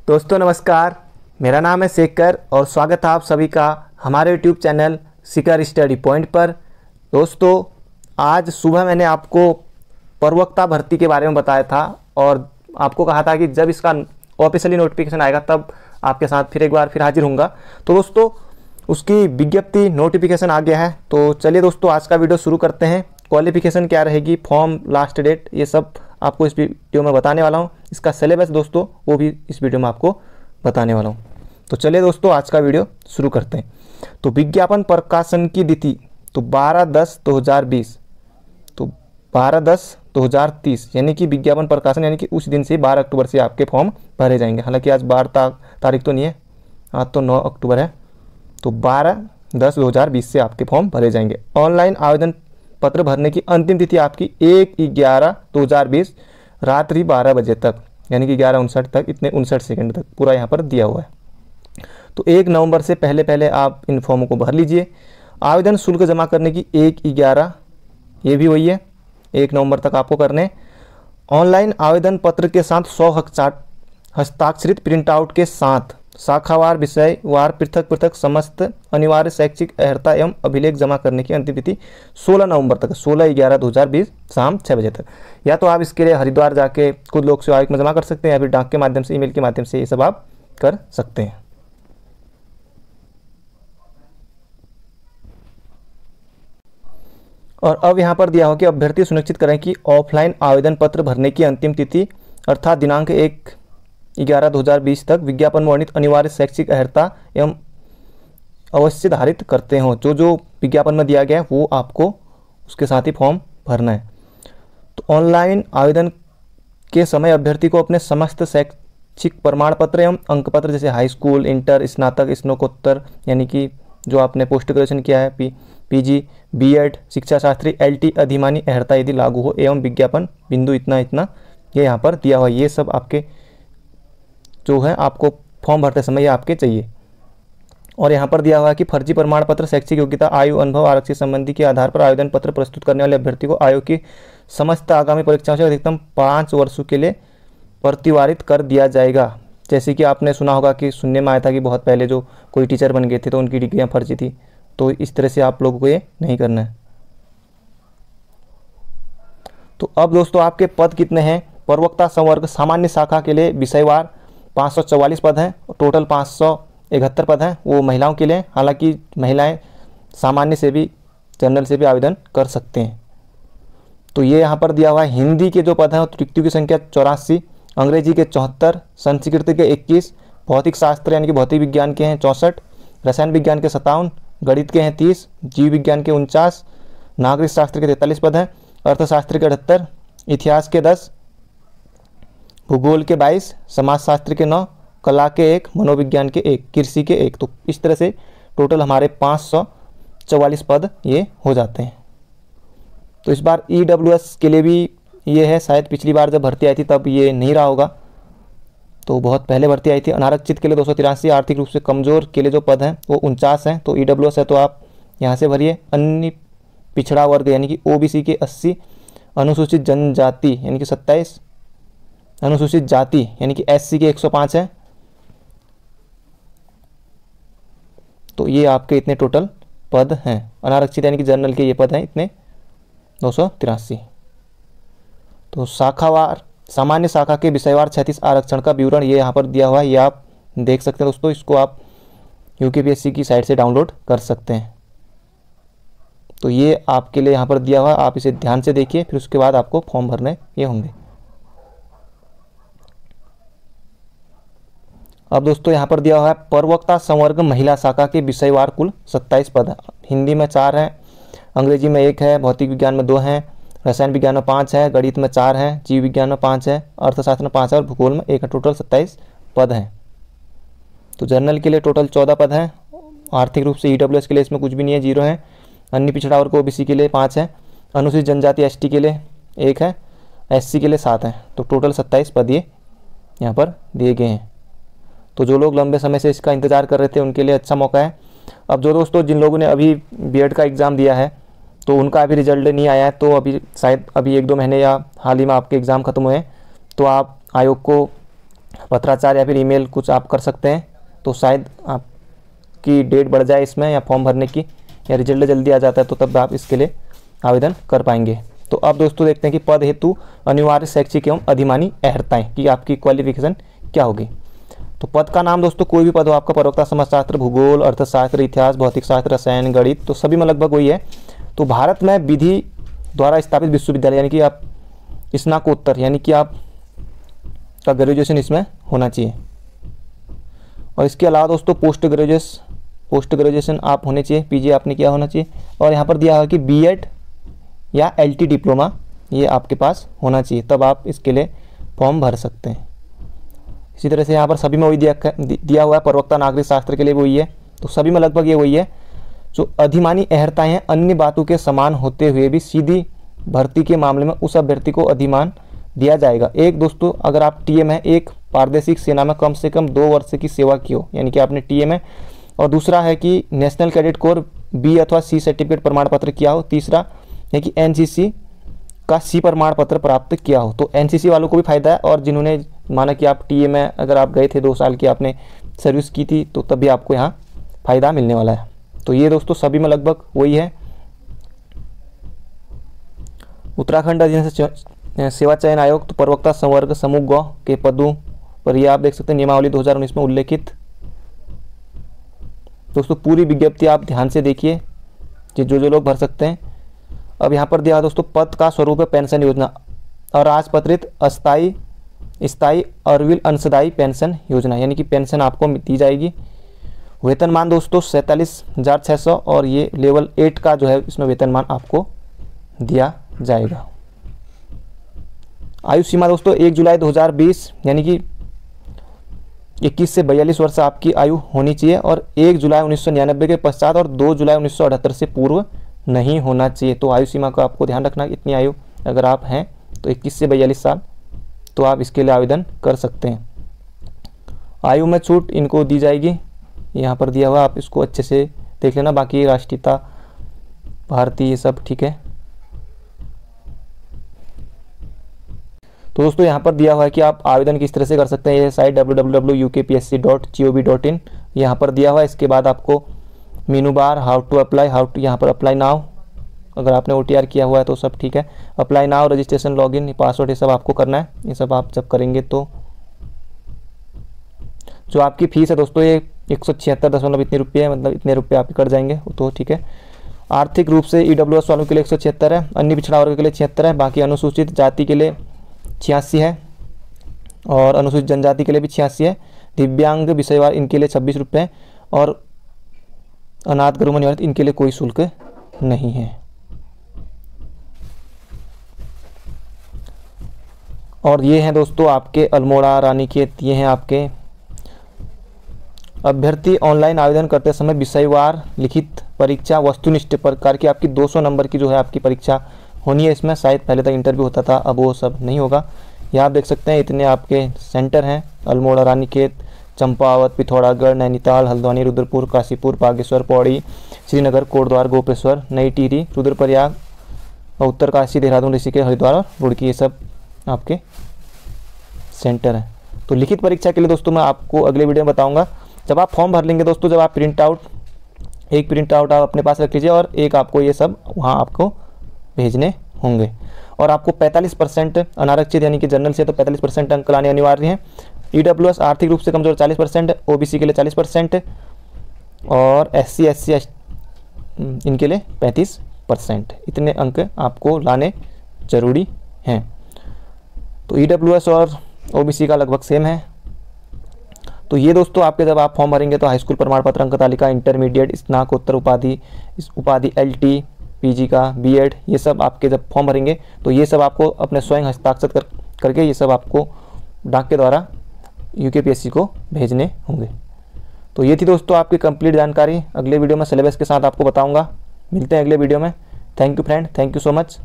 दोस्तों नमस्कार, मेरा नाम है शेखर और स्वागत है आप सभी का हमारे यूट्यूब चैनल शिखर स्टडी पॉइंट पर। दोस्तों आज सुबह मैंने आपको प्रवक्ता भर्ती के बारे में बताया था और आपको कहा था कि जब इसका ऑफिशियली नोटिफिकेशन आएगा तब आपके साथ फिर एक बार हाजिर होऊंगा। तो दोस्तों उसकी विज्ञप्ति नोटिफिकेशन आ गया है। तो चलिए दोस्तों आज का वीडियो शुरू करते हैं। क्वालिफिकेशन क्या रहेगी, फॉर्म, लास्ट डेट, ये सब आपको इस वीडियो में बताने वाला हूँ। इसका सिलेबस दोस्तों वो भी इस वीडियो में आपको बताने वाला हूँ। तो चलिए दोस्तों आज का वीडियो शुरू करते हैं। तो विज्ञापन प्रकाशन की तिथि तो 12/10/2020 तो 12/10/2030 यानी कि विज्ञापन प्रकाशन यानी कि उस दिन से 12 अक्टूबर से आपके फॉर्म भरे जाएंगे। हालांकि आज 12 तारीख तो नहीं है, आज तो 9 अक्टूबर है। तो 12/10/2020 से आपके फॉर्म भरे जाएंगे। ऑनलाइन आवेदन पत्र भरने की अंतिम तिथि आपकी 1/11/2020 रात्रि 12 बजे तक यानी कि 11:59 तक, इतने 59 सेकंड तक पूरा यहाँ पर दिया हुआ है। तो 1 नवंबर से पहले आप इन फॉर्मों को भर लीजिए। आवेदन शुल्क जमा करने की 1/11 ये भी वही है, 1 नवंबर तक आपको करने। ऑनलाइन आवेदन पत्र के साथ 100 हस्ताक्षरित प्रिंट आउट के साथ शाखावार विषयवार पृथक समस्त अनिवार्य शैक्षिक अर्हता एवं अभिलेख जमा करने की अंतिम तिथि 16 नवंबर तक, 16/11/2020 शाम 6 बजे तक। या तो आप इसके लिए हरिद्वार जाके खुद लोक सेवा आयोग में जमा कर सकते हैं या फिर डाक के माध्यम से, ईमेल के माध्यम से ये सब आप कर सकते हैं। और अब यहाँ पर दिया हो कि अभ्यर्थी सुनिश्चित करें कि ऑफलाइन आवेदन पत्र भरने की अंतिम तिथि अर्थात दिनांक 1/11/2020 तक विज्ञापन में वर्णित अनिवार्य शैक्षिक अर्हता एवं अवश्य धारित करते हों। जो विज्ञापन में दिया गया है वो आपको उसके साथ ही फॉर्म भरना है। तो ऑनलाइन आवेदन के समय अभ्यर्थी को अपने समस्त शैक्षिक प्रमाण पत्र एवं अंक पत्र जैसे हाई स्कूल, इंटर, स्नातक, स्नातकोत्तर यानी कि जो आपने पोस्ट ग्रेजुएशन किया है, पीजी, बीएड, शिक्षा शास्त्री, एलटी अधिमानी अर्हता यदि लागू हो एवं विज्ञापन बिंदु इतना ये यहाँ पर दिया हुआ, ये सब आपके जो है आपको फॉर्म भरते समय ये आपके चाहिए। और यहाँ पर दिया हुआ है कि फर्जी प्रमाण पत्र, शैक्षिक योग्यता, आयु, अनुभव, आरक्षित संबंधी के आधार पर आवेदन पत्र प्रस्तुत करने वाले अभ्यर्थी को आयोग की समस्त आगामी परीक्षाओं से अधिकतम 5 वर्षों के लिए प्रतिवारित कर दिया जाएगा। जैसे कि आपने सुना होगा कि सुनने में आया था कि बहुत पहले जो कोई टीचर बन गए थे तो उनकी डिग्रियाँ फर्जी थी। तो इस तरह से आप लोगों को ये नहीं करना है। तो अब दोस्तों आपके पद कितने हैं? प्रवक्ता संवर्ग सामान्य शाखा के लिए विषयवार 544 पद हैं, टोटल 571 पद हैं, वो महिलाओं के लिए। हालांकि महिलाएं सामान्य से भी, जनरल से भी आवेदन कर सकते हैं। तो ये यहाँ पर दिया हुआ है। हिंदी के जो पद हैं रिक्तियों की संख्या 84, अंग्रेजी के 74, संस्कृत के 21, भौतिक शास्त्र यानी कि भौतिक विज्ञान के हैं 64, रसायन विज्ञान के 57, गणित के हैं 30, जीव विज्ञान के 49, नागरिक शास्त्र के 43 पद हैं, अर्थशास्त्र के 78, इतिहास के 10, भूगोल के 22, समाजशास्त्र के 9, कला के 1, मनोविज्ञान के 1, कृषि के 1। तो इस तरह से टोटल हमारे 544 पद ये हो जाते हैं। तो इस बार EWS के लिए भी ये है, शायद पिछली बार जब भर्ती आई थी तब ये नहीं रहा होगा, तो बहुत पहले भर्ती आई थी। अनारक्षित के लिए 283, आर्थिक रूप से कमज़ोर के लिए जो पद हैं वो 49 हैं। तो EWS है तो आप यहाँ से भरिए। अन्य पिछड़ा वर्ग यानी कि OBC के 80, अनुसूचित जनजाति यानी कि 27, अनुसूचित जाति यानी कि SC के 105 है। तो ये आपके इतने टोटल पद हैं। अनारक्षित यानी कि जनरल के ये पद हैं इतने 283। तो शाखावार सामान्य शाखा के विषयवार 36 आरक्षण का विवरण ये यहाँ पर दिया हुआ है, ये आप देख सकते हैं दोस्तों। इसको आप UKPSC की साइट से डाउनलोड कर सकते हैं। तो ये आपके लिए यहाँ पर दिया हुआ है, आप इसे ध्यान से देखिए, फिर उसके बाद आपको फॉर्म भरने ये होंगे। अब दोस्तों यहाँ पर दिया हुआ है प्रवक्ता संवर्ग महिला शाखा के विषयवार कुल 27 पद हैं। हिंदी में 4 हैं, अंग्रेजी में 1 है, भौतिक विज्ञान में 2 हैं, रसायन विज्ञान में 5 है, गणित में 4 हैं, जीव विज्ञान में 5 है, अर्थशास्त्र में 5 है और भूगोल में 1 है। टोटल 27 पद हैं। तो जनरल के लिए टोटल 14 पद हैं। आर्थिक रूप से EWS के लिए इसमें कुछ भी नहीं है, 0 है। अन्य पिछड़ा वर्ग OBC के लिए 5 है, अनुसूचित जनजाति ST के लिए 1 है, SC के लिए 7 है। तो टोटल 27 पद ये यहाँ पर दिए गए हैं। तो जो लोग लंबे समय से इसका इंतज़ार कर रहे थे उनके लिए अच्छा मौका है। अब जो दोस्तों जिन लोगों ने अभी BED का एग्ज़ाम दिया है तो उनका अभी रिजल्ट नहीं आया है, तो अभी शायद अभी 1-2 महीने या हाल ही में आपके एग्ज़ाम खत्म हुए हैं, तो आप आयोग को पत्राचार या फिर ईमेल कुछ आप कर सकते हैं, तो शायद आपकी डेट बढ़ जाए इसमें, या फॉर्म भरने की, या रिजल्ट जल्दी आ जाता है तो तब आप इसके लिए आवेदन कर पाएंगे। तो अब दोस्तों देखते हैं कि पद हेतु अनिवार्य शैक्षिक एवं अधिमानी अर्हताएं कि आपकी क्वालिफिकेशन क्या होगी। तो पद का नाम दोस्तों कोई भी पद हो आपका, प्रवक्ता समाजशास्त्र, भूगोल, अर्थशास्त्र, इतिहास, भौतिक शास्त्र, रसायन, गणित, तो सभी में लगभग वही है। तो भारत में विधि द्वारा स्थापित विश्वविद्यालय यानी कि आप स्नातकोत्तर यानी कि आप का ग्रेजुएशन इसमें होना चाहिए। और इसके अलावा दोस्तों पोस्ट ग्रेजुएशन आप होने चाहिए, पीजी आपने किया होना चाहिए। और यहाँ पर दिया है कि बीएड या एलटी डिप्लोमा ये आपके पास होना चाहिए, तब आप इसके लिए फॉर्म भर सकते हैं। इसी तरह से यहाँ पर सभी में वही दिया हुआ है, प्रवक्ता नागरिक शास्त्र के लिए वही है, तो सभी में लगभग ये वही है। जो अधिमानी अर्हताएं हैं, अन्य बातों के समान होते हुए भी सीधी भर्ती के मामले में उस अभ्यर्थी को अधिमान दिया जाएगा। एक दोस्तों अगर आप टीएम है, एक प्रादेशिक सेना में कम से कम 2 वर्ष की सेवा की हो यानी कि आपने टीएम है, और दूसरा है कि नेशनल कैडेट कोर बी अथवा सी सर्टिफिकेट प्रमाण पत्र किया हो, तीसरा है कि एनसीसी का सी प्रमाण पत्र प्राप्त किया हो। तो एनसीसी वालों को भी फायदा है, और जिन्होंने माना कि आप टीए में अगर आप गए थे 2 साल की आपने सर्विस की थी, तो तब भी आपको यहाँ फ़ायदा मिलने वाला है। तो ये दोस्तों सभी में लगभग वही है। उत्तराखंड अधीन सेवा चयन आयोग, तो प्रवक्ता संवर्ग समूह ग के पदों पर ये आप देख सकते हैं नियमावली 2019 में उल्लेखित। दोस्तों पूरी विज्ञप्ति आप ध्यान से देखिए कि जो लोग भर सकते हैं। अब यहाँ पर दिया दोस्तों पद का स्वरूप है पेंशन योजना, अराजपत्रित अस्थायी स्थायी अरविल अंशदायी पेंशन योजना, यानी कि पेंशन आपको दी जाएगी। वेतनमान दोस्तों 47,600, और ये लेवल 8 का जो है इसमें वेतनमान आपको दिया जाएगा। आयु सीमा दोस्तों 1 जुलाई 2020 यानी कि 21 से 42 वर्ष आपकी आयु होनी चाहिए, और 1 जुलाई 1999 के पश्चात और 2 जुलाई 1978 से पूर्व नहीं होना चाहिए। तो आयु सीमा का आपको ध्यान रखना, इतनी आयु अगर आप हैं तो 21 से 42 साल, तो आप इसके लिए आवेदन कर सकते हैं। आयु में छूट इनको दी जाएगी, यहाँ पर दिया हुआ, आप इसको अच्छे से देख लेना। बाकी राष्ट्रीयता, भारतीय, ये सब ठीक है। तो दोस्तों यहाँ पर दिया हुआ है कि आप आवेदन किस तरह से कर सकते हैं। ये साइट www.ukpsc.gov.in यहाँ पर दिया हुआ है। इसके बाद आपको मीनू बार, हाउ टू अप्लाई, यहाँ पर अप्लाई नाउ, अगर आपने OTR किया हुआ है तो सब ठीक है। Apply now, registration, login, password, ये सब आपको करना है। ये सब आप जब करेंगे तो जो आपकी फीस है दोस्तों ये 176 इतने रुपये, मतलब इतने रुपये आपके कट जाएंगे, तो ठीक है। आर्थिक रूप से EWS वालों के लिए 176 है, अन्य पिछड़ा वर्ग के लिए 76 है, बाकी अनुसूचित जाति के लिए 86 है, और अनुसूचित जनजाति के लिए भी 86 है। दिव्यांग विषयवार इनके लिए 26 रुपये, और अनाथ गरुड़ निवारित इनके लिए कोई शुल्क नहीं है। और ये हैं दोस्तों आपके अल्मोड़ा, रानीखेत, ये हैं आपके अभ्यर्थी ऑनलाइन आवेदन करते समय विषयवार लिखित परीक्षा वस्तुनिष्ठ प्रकार की आपकी 200 नंबर की जो है आपकी परीक्षा होनी है। इसमें शायद पहले तक इंटरव्यू होता था, अब वो सब नहीं होगा। यहाँ आप देख सकते हैं इतने आपके सेंटर हैं, अल्मोड़ा, रानीखेत, चंपावत, पिथौरागढ़, नैनीताल, हल्द्वानी, रुद्रपुर, काशीपुर, बागेश्वर, पौड़ी, श्रीनगर, कोटद्वार, गोपेश्वर, नई टिहरी, रुद्रप्रयाग, और उत्तरकाशी, देहरादून, ऋषिकेश, हरिद्वार और रुड़की, ये सब आपके सेंटर हैं। तो लिखित परीक्षा के लिए दोस्तों मैं आपको अगले वीडियो में बताऊंगा। जब आप फॉर्म भर लेंगे दोस्तों, जब आप एक प्रिंट आउट आप अपने पास रख लीजिए, और एक आपको ये सब वहाँ आपको भेजने होंगे। और आपको 45% अनारक्षित यानी कि जनरल से तो 45% अंक लाने अनिवार्य हैं। EWS आर्थिक रूप से कमजोर 40%, OBC के लिए 40%, और SC SC इनके लिए 35%। इतने अंक आपको लाने जरूरी हैं। तो EWS और OBC का लगभग सेम है। तो ये दोस्तों आपके जब आप फॉर्म भरेंगे तो हाई स्कूल प्रमाण पत्र, अंक तालिका, इंटरमीडिएट, स्नातकोत्तर उपाधि, LT, PG का, BEd, ये सब आपके जब फॉर्म भरेंगे तो ये सब आपको अपने स्वयं हस्ताक्षर करके ये सब आपको डाक के द्वारा UKPSC को भेजने होंगे। तो ये थी दोस्तों आपकी कंप्लीट जानकारी। अगले वीडियो में सिलेबस के साथ आपको बताऊंगा। मिलते हैं अगले वीडियो में। Thank you friend, thank you so much.